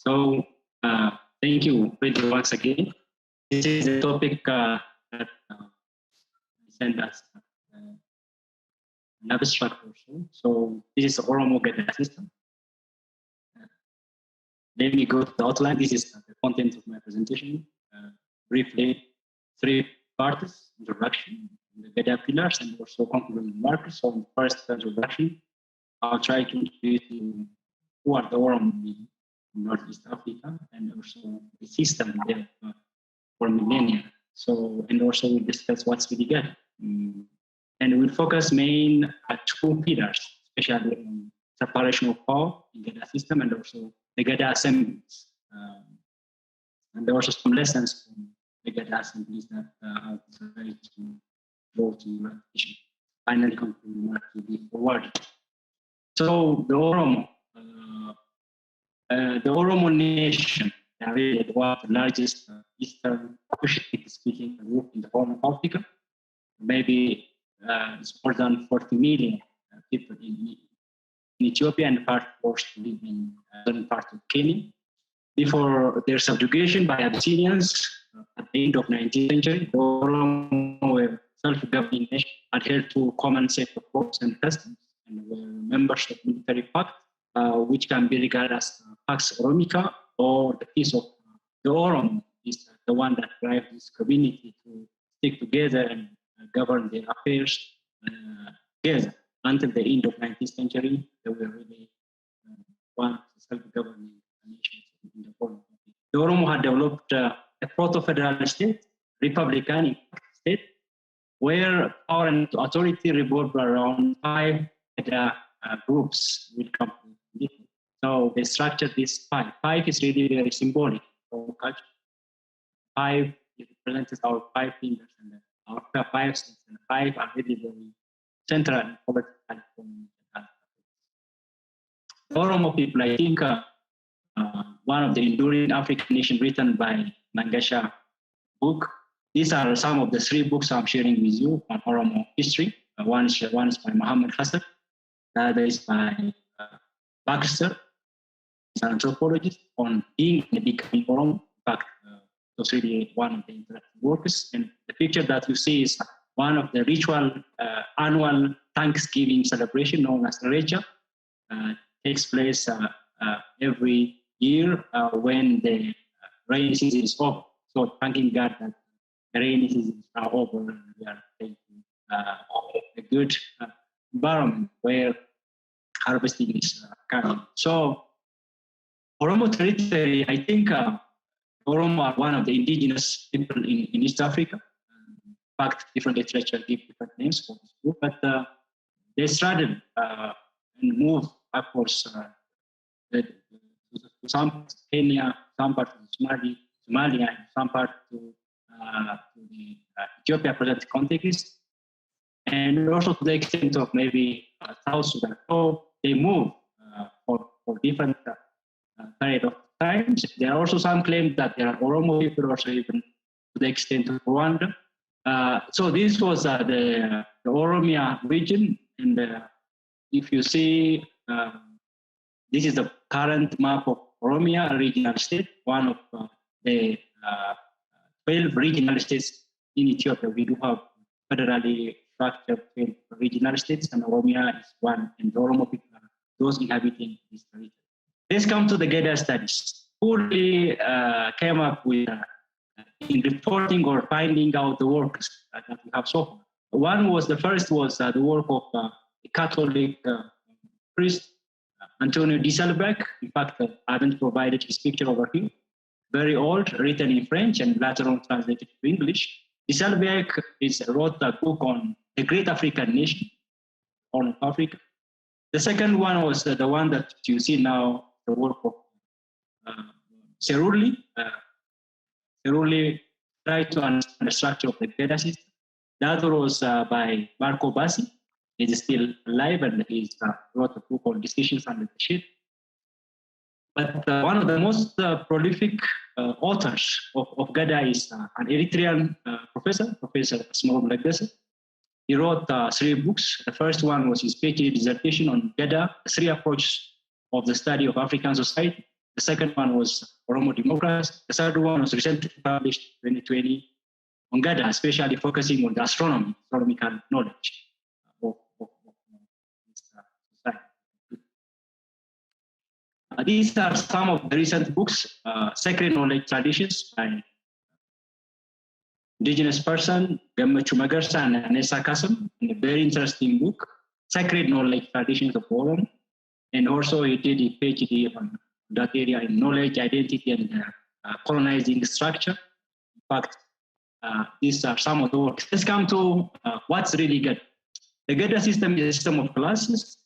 So thank you, Pedro, once again. This is a topic that sent us an abstract also. So this is the Oromo Gadaa system. Let me go to the outline. This is the content of my presentation. Briefly, 3 parts: introduction, the Gadaa pillars, and also concluding remarks. So in the first introduction, I'll try to introduce you who are the Oromo in Northeast Africa, and also the system there for millennia. So, and also we'll discuss what's really Gadaa. And we'll focus main at 2 pillars, especially on separation of power in Gadaa system, and also the Gadaa assemblies. And there are also some lessons from the Gadaa assemblies that I'll try to draw to repetition. Finally, conclude to be forwarded. So the Oromo nation, really was the largest Eastern speaking group in the Horn of Africa. Maybe it's more than 40 million people in Ethiopia, and part forced to live in southern part of Kenya. Before their subjugation by Abyssinians at the end of 19th century, the Oromo were self-governing nation, adhered to common set of laws and customs, and were members of military pact, which can be regarded as Pax Oromica, or the peace of the Oromo is the one that drives this community to stick together and govern their affairs together. Until the end of 19th century, they were really one self-governing nation in the Oromo. The Oromo had developed a proto-federal state, republican state, where power and authority revolved around 5 groups. Will come to. So they structured this 5. 5 is really very symbolic for culture. 5 represents our 5 fingers, and our 5 states, and 5 are really very central in political. The Oromo people, I think, one of the enduring African nation written by Mangasha book. These are some of the 3 books I'm sharing with you on Oromo history. One is by Muhammad Hassan. The other is by Baxter, an anthropologist, on being and becoming Oromo. In fact, was really one of the interactive works. And the picture that you see is one of the ritual annual Thanksgiving celebration known as Reja. Takes place every year when the rainy season is over. So thanking God that the rainy season is now over, and we are taking a good environment where harvesting is coming. So Oromo territory, I think Oromo are one of the indigenous people in East Africa. In fact, different literature give different names for this group, but they struggled and moved upwards to some parts of Kenya, some part of Somalia, and some part to the Ethiopia present context, and also to the extent of maybe South Sudan. So they move for different period of times. There are also some claims that there are Oromo people also even to the extent of Rwanda. So this was the Oromia region, and if you see, this is the current map of Oromia Regional State, one of the 12 regional states in Ethiopia. We do have federally structured 12 regional states, and Oromia is one, and the Oromo people are those inhabiting this territory. Let's come to the Gadaa studies. Who really came up with in reporting or finding out the works that we have so far? The first was the work of a Catholic priest, Antonio di Salbeck. In fact, I haven't provided his picture over here. Very old, written in French and later on translated to English. Di Salbeck wrote a book on the great African nation, Horn of Africa. The second one was the one that you see now, the work of Seruli. Seruli tried to understand the structure of the Gadaa system. The other was by Marco Bassi. He is still alive, and he wrote a book on Decisions Under the Shade. But one of the most prolific authors of Gadaa is an Eritrean professor, Professor Small Legacy. He wrote 3 books. The first one was his PhD dissertation on Gadaa, the 3 approaches of the study of African society. The second one was Oromo Democracy. The third one was recently published 2020 on Gadaa, especially focusing on the astronomical knowledge of this society. These are some of the recent books, Sacred Knowledge Traditions by indigenous person, Gammachu Magarsa and Anessa Kasem, a very interesting book, Sacred Knowledge Traditions of Oromo. And also he did a PhD on that area in knowledge, identity, and colonizing structure. In fact, these are some of the works. Let's come to what's really Gadaa. The Gadaa system is a system of classes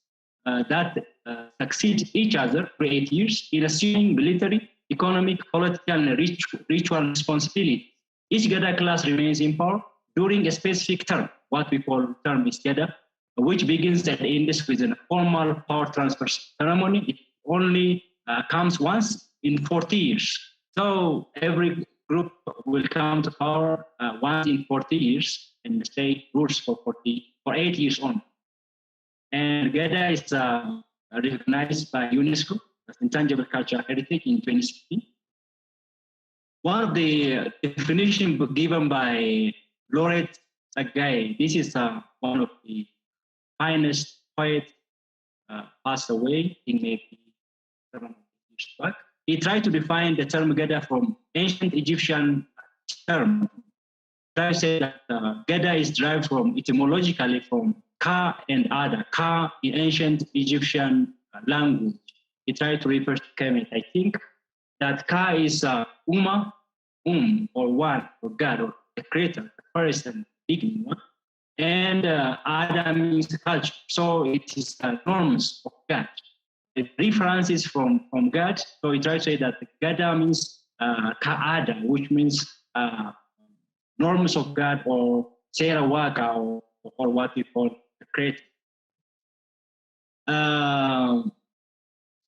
that succeed each other for 8 years in assuming military, economic, political, and ritual responsibility. Each Gadaa class remains in power during a specific term, what we call term is Gadaa, which begins and ends with a formal power transfer ceremony. It only comes once in 40 years. So every group will come to power once in 40 years and the state rules for 8 years on. And Gadaa is recognized by UNESCO as intangible cultural heritage in 2016. One of the definitions given by Laureate Sagai, this is one of the finest poets passed away in maybe 7 years back. He tried to define the term Gadaa from ancient Egyptian term. He tried to say that Gadaa is derived from etymologically from Ka and Aadaa. Ka in ancient Egyptian language. He tried to refer to Kemet. I think that Ka is Uma, or one, or God, or the creator, the first and beginning one. And Aadaa means culture. So it is norms of God. The reference is from God. So we try to say that Gadaa means Ka'ada, which means norms of God, or Serawaka, or what we call the creator.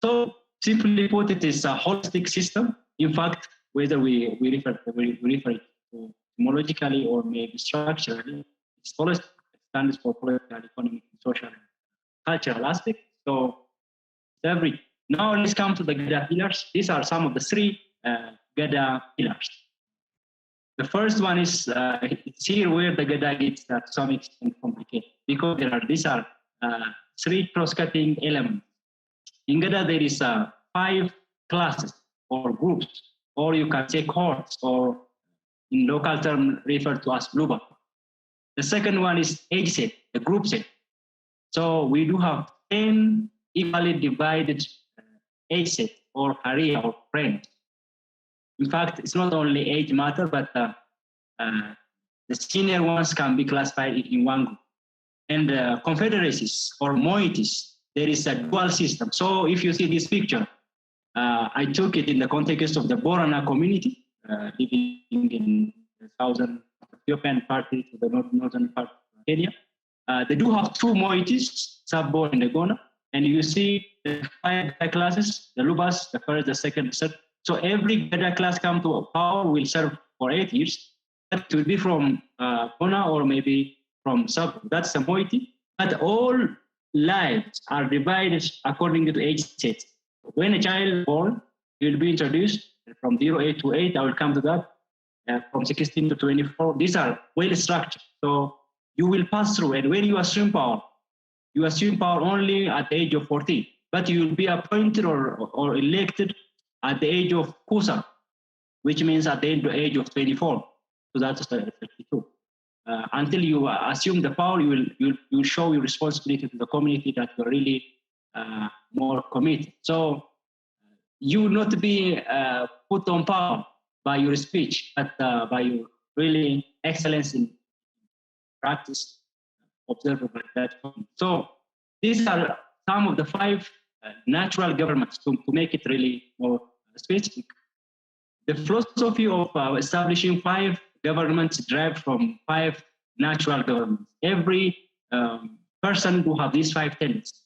So simply put, it is a holistic system. In fact, whether we refer it to etymologically or maybe structurally, it's holistic. It stands for political, economic, social, and cultural aspect. So every now let's come to the Gadaa pillars. These are some of the 3 Gadaa pillars. The first one is it's here where the Gadaa gets to some extent complicated, because these are 3 cross-cutting elements. In Gadaa, there is 5 classes or groups, or you can say cohorts, or in local term referred to as bluba. The second one is age set, the group set. So we do have 10 equally divided age set, or area, or friends. In fact, it's not only age matter, but the senior ones can be classified in one group. And confederacies or moieties, there is a dual system. So if you see this picture, I took it in the context of the Boran community living in the southern Ethiopian part to the northern part of Kenya. They do have 2 moieties, Sabo and Egona, and you see the 5 classes, the Lubas, the first, the second, the third. So every Gadaa class come to power will serve for 8 years. That will be from Kona or maybe from Sabo. That's the moiety. But all lives are divided according to age set. When a child is born, he will be introduced from 0 to 8. I will come to that. From 16 to 24. These are well structured. So you will pass through, and when you assume power only at the age of 14. But you will be appointed or elected at the age of Kusa, which means at the age of 24. So that's 32. Until you assume the power, you will show your responsibility to the community that you're really more committed. So you will not be put on power by your speech, but by your really excellence in practice observed by that. So these are some of the 5 natural governments to make it really more specific. The philosophy of establishing 5 governments derived from 5 natural governments. Every person who have these 5 tenets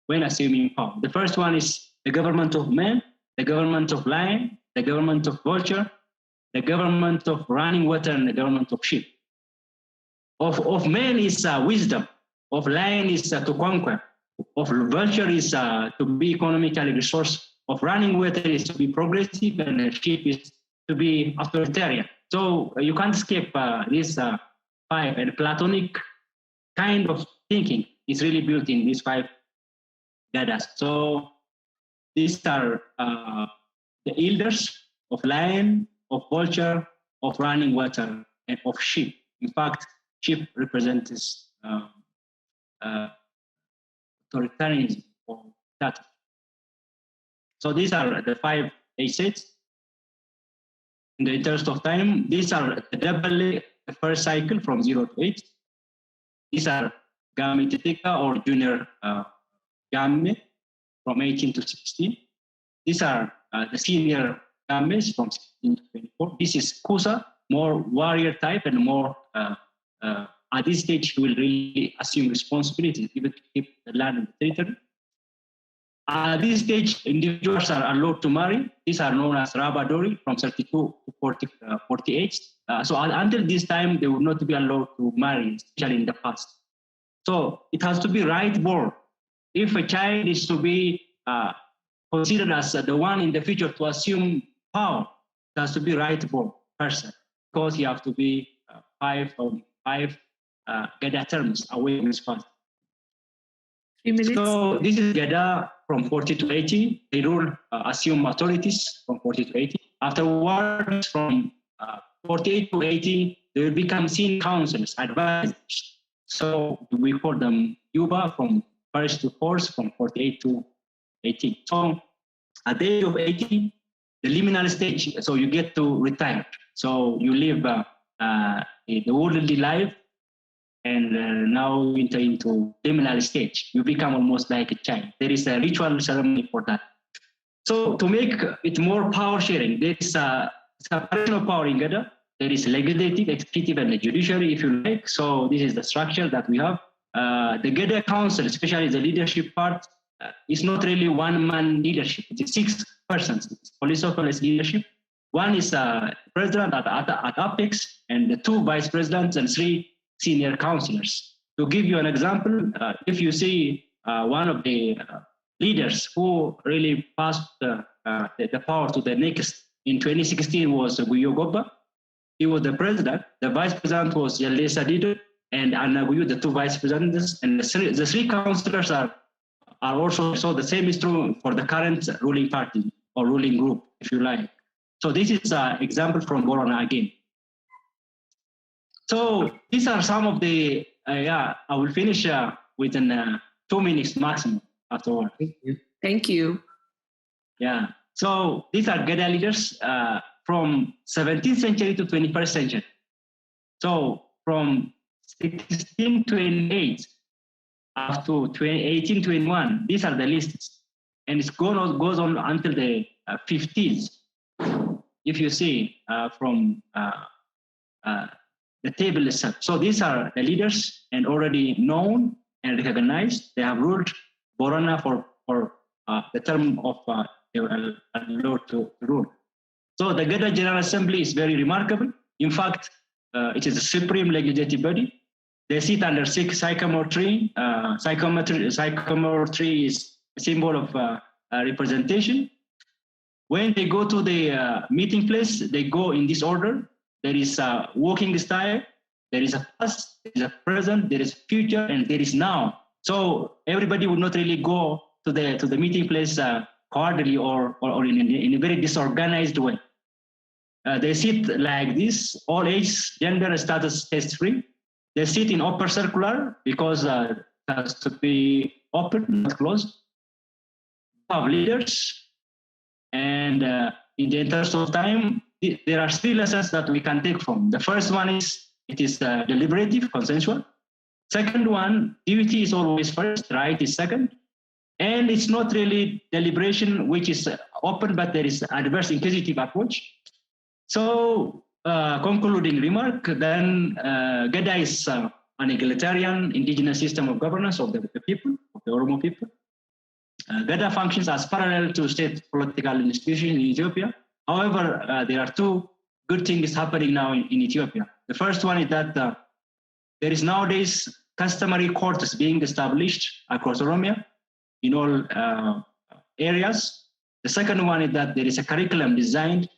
when assuming power. The first one is the government of man, the government of lion, the government of vulture, the government of running water, and the government of sheep. Of man is wisdom, of lion is to conquer, of vulture is to be economically resourceful, of running water is to be progressive and the sheep is to be authoritarian. So you can't escape these five, and Platonic kind of thinking is really built in these five Gadas. So these are the elders of lion, of vulture, of running water, and of sheep. In fact, sheep represents authoritarianism or status. So these are the five age sets. In the interest of time, these are the first cycle from 0 to 8. These are Gamme Titika or junior Gamme from 18 to 16. These are the senior Gammes from 16 to 24. This is Kusa, more warrior type and more, at this stage, he will really assume responsibility, even to keep the land and the territory. At this stage, individuals are allowed to marry. These are known as Rabadori from 32 to 48. So until this time, they would not be allowed to marry, especially in the past. So it has to be right born. If a child is to be considered as the one in the future to assume power, it has to be right born person, because he has to be five Gadaa terms away from his father. 3 minutes. So this is Gadaa from 40 to 80. They rule, assume authorities from 40 to 80. Afterwards, from 48 to 80, they will become senior councillors, advisors. So we call them Yuba from first to fourth, from 48 to 80. So at the age of 80, the liminal stage, so you get to retire. So you live the worldly life, and now enter into liminal stage. You become almost like a child. There is a ritual ceremony for that. So to make it more power sharing, there is a separation of power in Gadaa. There is legislative, executive, and the judiciary, if you like. So this is the structure that we have. The Gadaa Council, especially the leadership part, is not really one-man leadership. It is 6 persons. It's political leadership. One is president at apex, and the 2 vice presidents and 3 senior councillors. To give you an example, if you see one of the leaders who really passed the power to the next in 2016 was Guyo Goba. He was the president. The vice president was Yalesa Dido and Anna Guyo, the 2 vice presidents, and the 3 councillors are also, so the same is true for the current ruling party or ruling group, if you like. So this is an example from Boran again. So these are some of the, I will finish within 2 minutes maximum afterward. Thank you. Thank you. Yeah, so these are Gadaa leaders from 17th century to 21st century. So from 1628 up to 1821, these are the lists. And it goes on until the 50s. If you see from the table itself. So these are the leaders and already known and recognized. They have ruled Borana for the term of they were allowed to rule. So the Gadaa General Assembly is very remarkable. In fact, it is a supreme legislative body. They sit under sycamore tree. Sycamore tree is a symbol of representation. When they go to the meeting place, they go in this order. There is a walking style, there is a past, there is a present, there is future, and there is now. So everybody would not really go to the meeting place hardly or in a very disorganized way. They sit like this, all age, gender, status, test free. They sit in upper circular because it has to be open, not closed. We have leaders, and in the interest of time, there are 3 lessons that we can take from. The first one is, it is deliberative, consensual. Second one, duty is always first, right is second. And it's not really deliberation, which is open, but there is adverse inquisitive approach. So concluding remark, then Gadaa is an egalitarian indigenous system of governance of the people, of the Oromo people. Gadaa functions as parallel to state political institutions in Ethiopia. However, there are 2 good things happening now in Ethiopia. The first one is that there is nowadays customary courts being established across Oromia in all areas. The second one is that there is a curriculum designed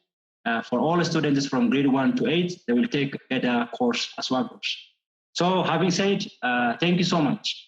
for all students from grade 1 to 8. They will take Gadaa course as one course. So having said, thank you so much.